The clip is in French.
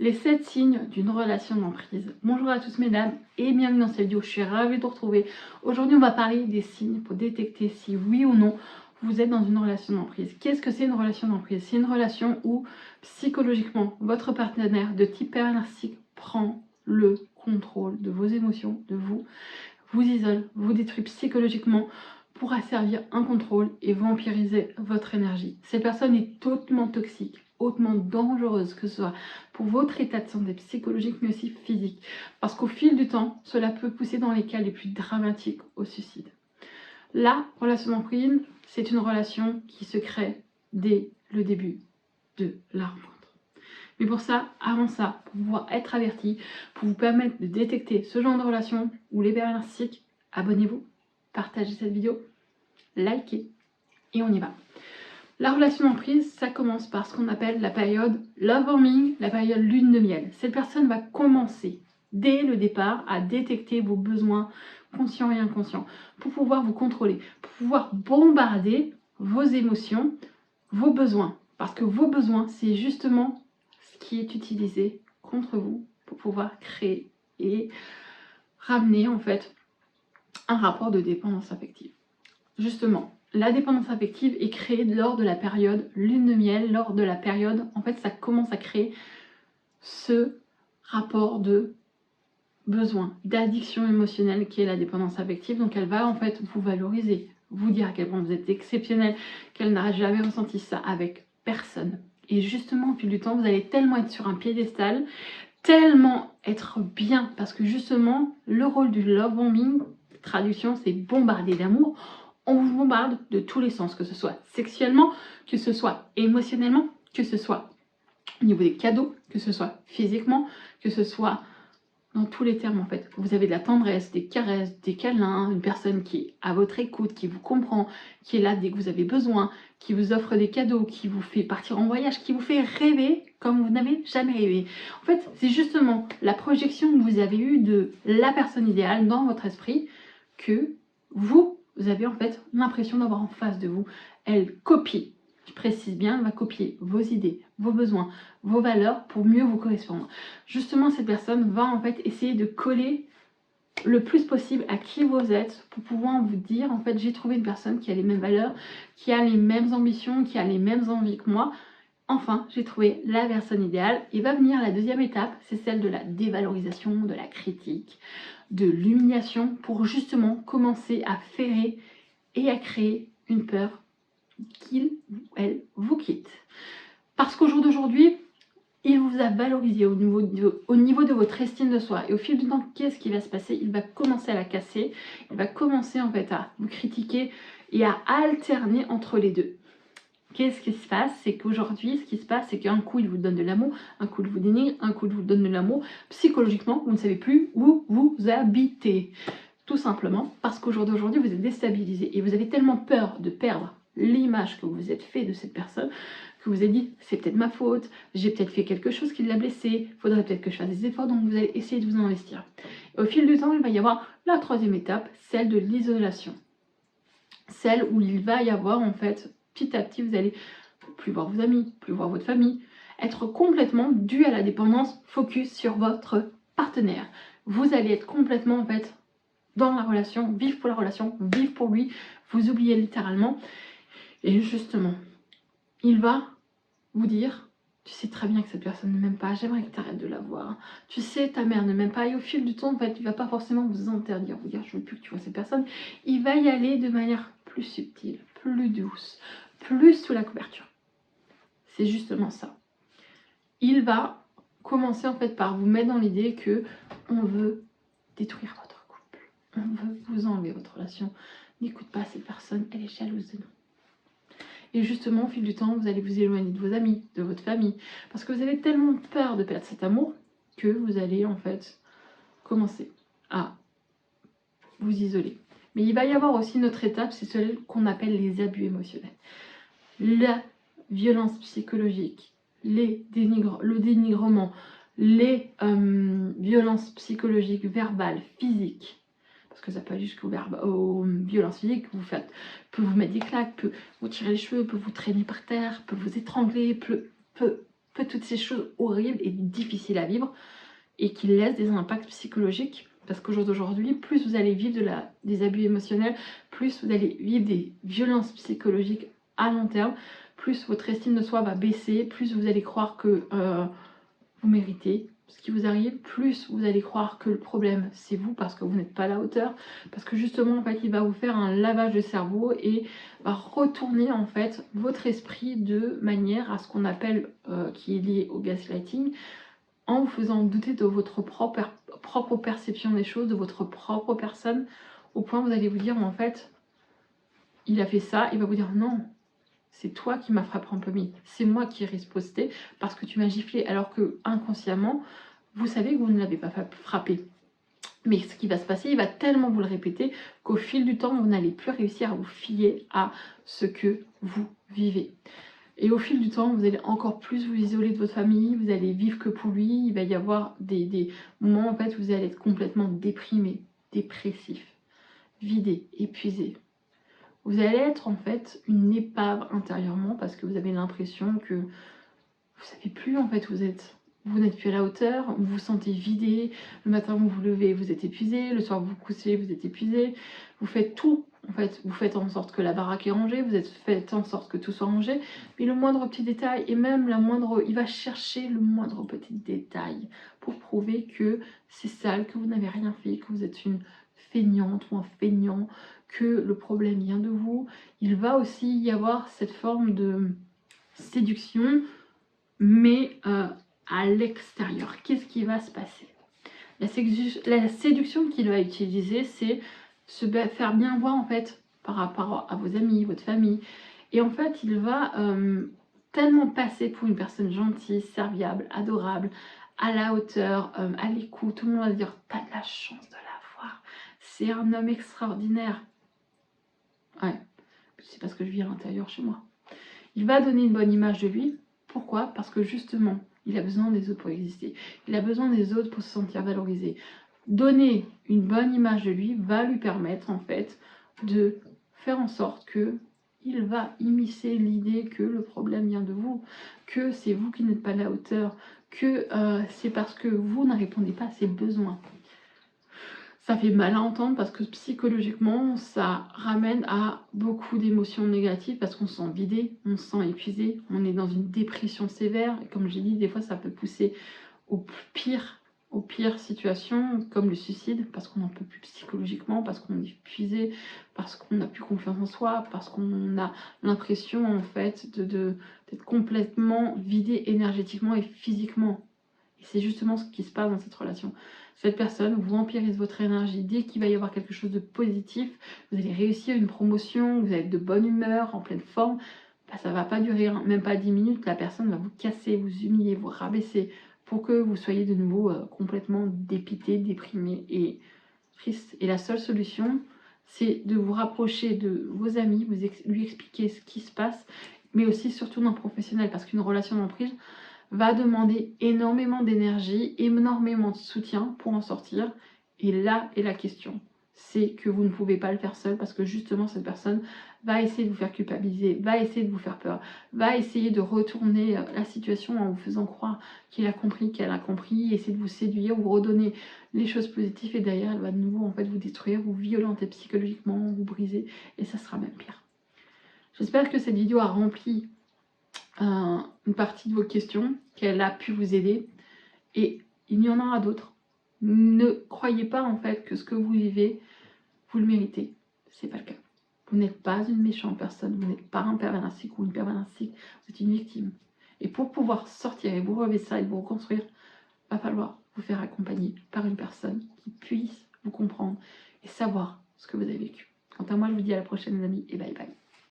Les 7 signes d'une relation d'emprise. Bonjour à tous mesdames et bienvenue dans cette vidéo, je suis ravie de vous retrouver. Aujourd'hui on va parler des signes pour détecter si oui ou non vous êtes dans une relation d'emprise. Qu'est-ce que c'est une relation d'emprise? C'est une relation où psychologiquement votre partenaire de type narcissique prend le contrôle de vos émotions, de vous, vous isole, vous détruit psychologiquement pour asservir un contrôle et vampiriser votre énergie. Cette personne est hautement toxique, hautement dangereuse, que ce soit pour votre état de santé psychologique mais aussi physique. Parce qu'au fil du temps, cela peut pousser dans les cas les plus dramatiques au suicide. La relation d'emprise, c'est une relation qui se crée dès le début de la rencontre. Mais pour ça, avant ça, pour pouvoir être averti, pour vous permettre de détecter ce genre de relation ou les barrières narcissiques, abonnez-vous, partagez cette vidéo, likez et on y va. La relation d'emprise, ça commence par ce qu'on appelle la période love bombing, la période lune de miel. Cette personne va commencer dès le départ à détecter vos besoins conscients et inconscients pour pouvoir vous contrôler, pour pouvoir bombarder vos émotions, vos besoins. Parce que vos besoins, c'est justement ce qui est utilisé contre vous pour pouvoir créer et ramener en fait un rapport de dépendance affective. Justement, la dépendance affective est créée lors de la période lune de miel, lors de la période, en fait, ça commence à créer ce rapport de besoin, d'addiction émotionnelle qui est la dépendance affective. Donc elle va en fait vous valoriser, vous dire à quel point vous êtes exceptionnel, qu'elle n'a jamais ressenti ça avec personne. Et justement, au fil du temps, vous allez tellement être sur un piédestal, tellement être bien, parce que justement, le rôle du love bombing, traduction, c'est bombarder d'amour. On vous bombarde de tous les sens, que ce soit sexuellement, que ce soit émotionnellement, que ce soit au niveau des cadeaux, que ce soit physiquement, que ce soit dans tous les termes en fait. Vous avez de la tendresse, des caresses, des câlins, une personne qui est à votre écoute, qui vous comprend, qui est là dès que vous avez besoin, qui vous offre des cadeaux, qui vous fait partir en voyage, qui vous fait rêver comme vous n'avez jamais rêvé. En fait, c'est justement la projection que vous avez eue de la personne idéale dans votre esprit que vous avez en fait l'impression d'avoir en face de vous. Elle copie, je précise bien, elle va copier vos idées, vos besoins, vos valeurs pour mieux vous correspondre. Justement, cette personne va en fait essayer de coller le plus possible à qui vous êtes pour pouvoir vous dire en fait j'ai trouvé une personne qui a les mêmes valeurs, qui a les mêmes ambitions, qui a les mêmes envies que moi. Enfin, j'ai trouvé la personne idéale. Et va venir la deuxième étape, c'est celle de la dévalorisation, de la critique, de l'humiliation pour justement commencer à ferrer et à créer une peur qu'il ou elle vous quitte. Parce qu'au jour d'aujourd'hui, il vous a valorisé au niveau de votre estime de soi. Et au fil du temps, qu'est-ce qui va se passer? Il va commencer à la casser. Il va commencer en fait à vous critiquer et à alterner entre les deux. Qu'est-ce qui se passe? C'est qu'aujourd'hui, ce qui se passe, c'est qu'un coup, il vous donne de l'amour, un coup, il vous dénigre, un coup, il vous donne de l'amour. Psychologiquement, vous ne savez plus où vous habitez. Tout simplement parce qu'au jour d'aujourd'hui, vous êtes déstabilisé et vous avez tellement peur de perdre l'image que vous vous êtes fait de cette personne que vous avez dit c'est peut-être ma faute, j'ai peut-être fait quelque chose qui l'a blessé, faudrait peut-être que je fasse des efforts, donc vous allez essayer de vous investir. Et au fil du temps, il va y avoir la troisième étape, celle de l'isolation. Celle où il va y avoir en fait, petit à petit, vous allez plus voir vos amis, plus voir votre famille, être complètement dû à la dépendance, focus sur votre partenaire. Vous allez être complètement en fait dans la relation, vivre pour la relation, vivre pour lui, vous oubliez littéralement. Et justement, il va vous dire, tu sais très bien que cette personne ne m'aime pas, j'aimerais que tu arrêtes de la voir. Tu sais, ta mère ne m'aime pas. Et au fil du temps, en fait, il ne va pas forcément vous interdire, vous dire, je ne veux plus que tu vois cette personne. Il va y aller de manière plus subtile, plus douce, plus sous la couverture. C'est justement ça. Il va commencer en fait par vous mettre dans l'idée que on veut détruire votre couple. On veut vous enlever votre relation. N'écoute pas cette personne, elle est jalouse de nous. Et justement, au fil du temps, vous allez vous éloigner de vos amis, de votre famille. Parce que vous avez tellement peur de perdre cet amour que vous allez en fait commencer à vous isoler. Mais il va y avoir aussi une autre étape, c'est celle qu'on appelle les abus émotionnels. La violence psychologique, le dénigrement, les violences psychologiques, verbales, physiques, parce que ça peut aller jusqu'aux violences physiques, peut vous mettre des claques, peut vous tirer les cheveux, peut vous traîner par terre, peut vous étrangler, peut toutes ces choses horribles et difficiles à vivre et qui laissent des impacts psychologiques. Parce qu'au jour d'aujourd'hui, plus vous allez vivre des abus émotionnels, plus vous allez vivre des violences psychologiques à long terme, plus votre estime de soi va baisser, plus vous allez croire que vous méritez ce qui vous arrive, plus vous allez croire que le problème c'est vous parce que vous n'êtes pas à la hauteur, parce que justement en fait il va vous faire un lavage de cerveau et va retourner en fait votre esprit de manière à ce qu'on appelle, qui est lié au gaslighting, en vous faisant douter de votre propre perception des choses, de votre propre personne, au point où vous allez vous dire mais en fait il a fait ça, il va vous dire non, c'est toi qui m'as frappé en premier, c'est moi qui ai riposté parce que tu m'as giflé, alors que inconsciemment vous savez que vous ne l'avez pas frappé. Mais ce qui va se passer, il va tellement vous le répéter qu'au fil du temps vous n'allez plus réussir à vous fier à ce que vous vivez. Et au fil du temps, vous allez encore plus vous isoler de votre famille, vous allez vivre que pour lui, il va y avoir des moments en fait où vous allez être complètement déprimé, dépressif, vidé, épuisé. Vous allez être en fait une épave intérieurement parce que vous avez l'impression que vous savez plus en fait où vous êtes. Vous n'êtes plus à la hauteur, vous vous sentez vidé, le matin vous vous levez, vous êtes épuisé, le soir vous vous couchez, vous êtes épuisé, vous faites tout en fait, vous faites en sorte que la baraque est rangée, faites en sorte que tout soit rangé, mais le moindre petit détail, et même il va chercher le moindre petit détail pour prouver que c'est sale, que vous n'avez rien fait, que vous êtes une feignante ou un feignant, que le problème vient de vous. Il va aussi y avoir cette forme de séduction, mais à l'extérieur. Qu'est-ce qui va se passer? La séduction qu'il va utiliser, c'est se faire bien voir en fait par rapport à vos amis, votre famille. Et en fait, il va tellement passer pour une personne gentille, serviable, adorable, à la hauteur, à l'écoute. Tout le monde va se dire « t'as de la chance de l'avoir, c'est un homme extraordinaire ». Ouais, c'est parce que je vis à l'intérieur chez moi. Il va donner une bonne image de lui. Pourquoi? Parce que justement, il a besoin des autres pour exister. Il a besoin des autres pour se sentir valorisé. Donner une bonne image de lui va lui permettre en fait de faire en sorte que il va immiscer l'idée que le problème vient de vous, que c'est vous qui n'êtes pas à la hauteur, que c'est parce que vous ne répondez pas à ses besoins. Ça fait mal à entendre parce que psychologiquement, ça ramène à beaucoup d'émotions négatives parce qu'on se sent vidé, on se sent épuisé, on est dans une dépression sévère. Et comme j'ai dit, des fois, ça peut pousser aux pires situations, comme le suicide, parce qu'on n'en peut plus psychologiquement, parce qu'on est épuisé, parce qu'on n'a plus confiance en soi, parce qu'on a l'impression, en fait, d'être complètement vidé énergétiquement et physiquement. Et c'est justement ce qui se passe dans cette relation. Cette personne vous vampirise votre énergie. Dès qu'il va y avoir quelque chose de positif, vous allez réussir une promotion, vous allez être de bonne humeur, en pleine forme, bah, ça ne va pas durer, hein, même pas 10 minutes, la personne va vous casser, vous humilier, vous rabaisser, pour que vous soyez de nouveau complètement dépité, déprimé et triste. Et la seule solution, c'est de vous rapprocher de vos amis, lui expliquer ce qui se passe, mais aussi surtout d'un professionnel, parce qu'une relation d'emprise va demander énormément d'énergie, énormément de soutien pour en sortir. Et là est la question, c'est que vous ne pouvez pas le faire seul parce que justement cette personne va essayer de vous faire culpabiliser, va essayer de vous faire peur, va essayer de retourner la situation en vous faisant croire qu'il a compris, qu'elle a compris, essayer de vous séduire, vous redonner les choses positives et derrière elle va de nouveau en fait vous détruire, vous violenter psychologiquement, vous briser et ça sera même pire. J'espère que cette vidéo a rempli une partie de vos questions, qu'elle a pu vous aider et il y en aura d'autres. Ne croyez pas en fait que ce que vous vivez, vous le méritez. C'est pas le cas. Vous n'êtes pas une méchante personne, vous n'êtes pas un pervers narcissique ou une pervers narcissique, vous êtes une victime. Et pour pouvoir sortir et vous relever ça et vous reconstruire, va falloir vous faire accompagner par une personne qui puisse vous comprendre et savoir ce que vous avez vécu. Quant à moi, je vous dis à la prochaine les amis et bye bye.